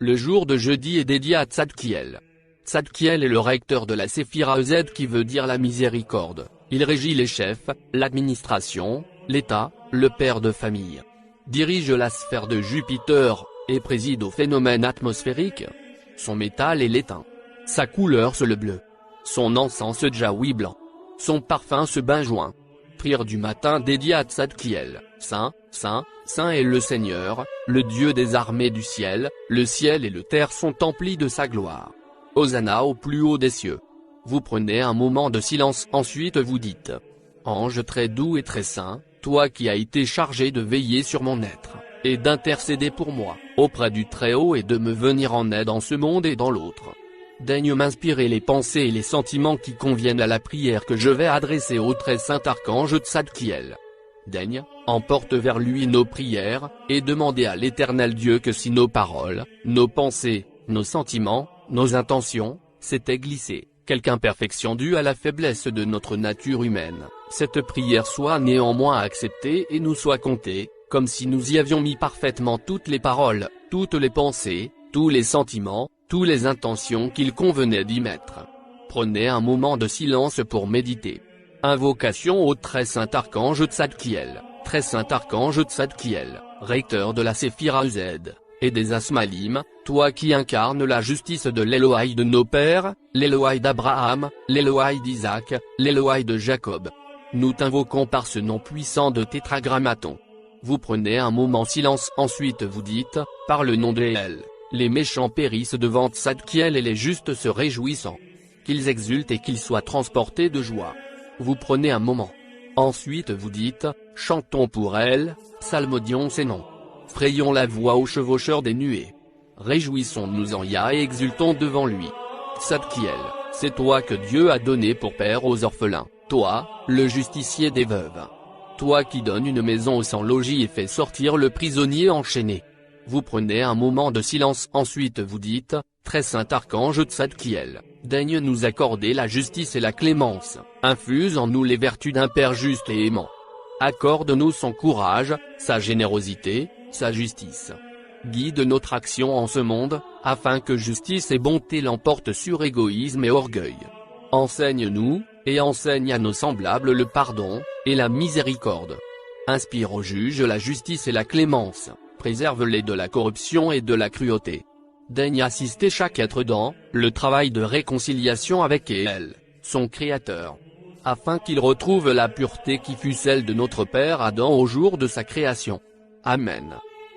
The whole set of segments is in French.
Le jour de jeudi est dédié à Tzadkiel. Tzadkiel est le recteur de la Séphira EZ qui veut dire la miséricorde. Il régit les chefs, l'administration, l'État, le père de famille. Dirige la sphère de Jupiter, et préside aux phénomènes atmosphériques. Son métal est l'étain. Sa couleur c'est le bleu. Son encens jaoui blanc. Son parfum ce benjoin. Prière du matin dédiée à Tzadkiel. Saint, Saint, Saint est le Seigneur, le Dieu des armées du ciel, le ciel et le terre sont emplis de sa gloire. Hosanna au plus haut des cieux. Vous prenez un moment de silence, ensuite vous dites: Ange très doux et très saint, toi qui as été chargé de veiller sur mon être, et d'intercéder pour moi, auprès du Très-Haut et de me venir en aide en ce monde et dans l'autre. Daigne m'inspirer les pensées et les sentiments qui conviennent à la prière que je vais adresser au très saint archange Tzadkiel. Daigne, emporte vers lui nos prières, et demandez à l'Éternel Dieu que si nos paroles, nos pensées, nos sentiments, nos intentions, s'étaient glissées, quelque imperfection due à la faiblesse de notre nature humaine, cette prière soit néanmoins acceptée et nous soit comptée, comme si nous y avions mis parfaitement toutes les paroles, toutes les pensées, tous les sentiments, toutes les intentions qu'il convenait d'y mettre. Prenez un moment de silence pour méditer. Invocation au très saint archange Tzadkiel. Très saint archange Tzadkiel, recteur de la Séphira EZ, et des Asmalim, toi qui incarnes la justice de l'Éloï de nos pères, l'Éloï d'Abraham, l'Éloï d'Isaac, l'Éloï de Jacob. Nous t'invoquons par ce nom puissant de Tétragrammaton. Vous prenez un moment silence, ensuite vous dites, par le nom d'El, les méchants périssent devant Tzadkiel et les justes se réjouissant. Qu'ils exultent et qu'ils soient transportés de joie. Vous prenez un moment. Ensuite vous dites, chantons pour elle, psalmodions ses noms. Frayons la voix au chevaucheur des nuées. Réjouissons-nous en Yah et exultons devant lui. Tzadkiel, c'est toi que Dieu a donné pour père aux orphelins, toi, le justicier des veuves. Toi qui donnes une maison aux sans-logis et fais sortir le prisonnier enchaîné. Vous prenez un moment de silence, ensuite vous dites, très saint archange Tzadkiel, daigne nous accorder la justice et la clémence, infuse en nous les vertus d'un père juste et aimant. Accorde-nous son courage, sa générosité, sa justice. Guide notre action en ce monde, afin que justice et bonté l'emportent sur égoïsme et orgueil. Enseigne-nous, et enseigne à nos semblables le pardon, et la miséricorde. Inspire aux juges la justice et la clémence, préserve-les de la corruption et de la cruauté. Daigne assister chaque être dans le travail de réconciliation avec elle, son Créateur, afin qu'il retrouve la pureté qui fut celle de notre Père Adam au jour de sa création. Amen.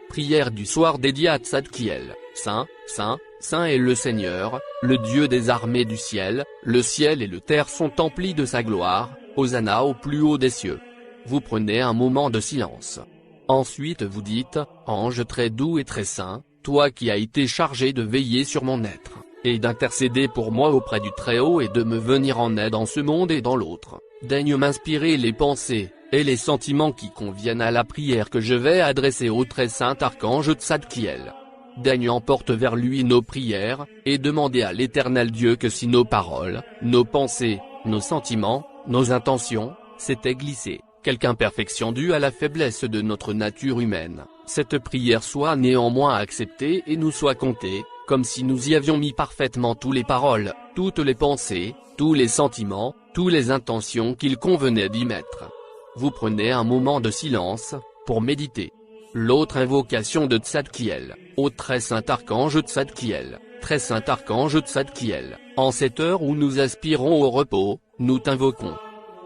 Prière du soir dédiée à Tzadkiel. Saint, Saint, Saint est le Seigneur, le Dieu des armées du ciel, le ciel et le terre sont emplis de sa gloire, Hosanna au plus haut des cieux. Vous prenez un moment de silence. Ensuite vous dites, Ange très doux et très saint, toi qui as été chargé de veiller sur mon être, et d'intercéder pour moi auprès du Très-Haut et de me venir en aide en ce monde et dans l'autre, daigne m'inspirer les pensées, et les sentiments qui conviennent à la prière que je vais adresser au très saint archange Tzadkiel. Daigne emporte vers lui nos prières, et demandez à l'Éternel Dieu que si nos paroles, nos pensées, nos sentiments, nos intentions, s'étaient glissées, quelque imperfection due à la faiblesse de notre nature humaine, cette prière soit néanmoins acceptée et nous soit comptée, comme si nous y avions mis parfaitement toutes les paroles, toutes les pensées, tous les sentiments, toutes les intentions qu'il convenait d'y mettre. Vous prenez un moment de silence, pour méditer. L'autre invocation de Tzadkiel, au très saint archange Tzadkiel, très saint archange Tzadkiel, en cette heure où nous aspirons au repos, nous t'invoquons.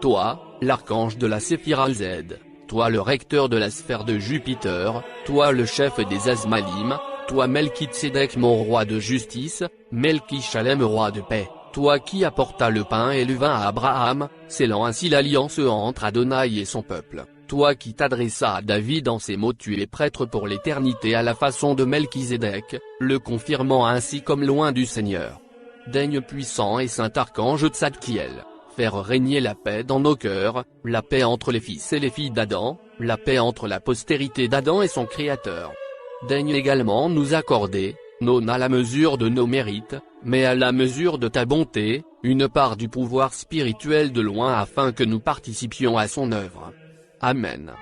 Toi, l'archange de la Séphira EZ, toi le recteur de la sphère de Jupiter, toi le chef des Asmalim, toi Melchitsédek mon roi de justice, Melchi-Shalem roi de paix, toi qui apporta le pain et le vin à Abraham, scellant ainsi l'alliance entre Adonai et son peuple, toi qui t'adressa à David en ces mots tu es prêtre pour l'éternité à la façon de Melchizedek, le confirmant ainsi comme loin du Seigneur. Daigne puissant et saint archange Tzadkiel, faire régner la paix dans nos cœurs, la paix entre les fils et les filles d'Adam, la paix entre la postérité d'Adam et son Créateur. Daigne également nous accorder, non à la mesure de nos mérites, mais à la mesure de ta bonté, une part du pouvoir spirituel de loin afin que nous participions à son œuvre. Amen.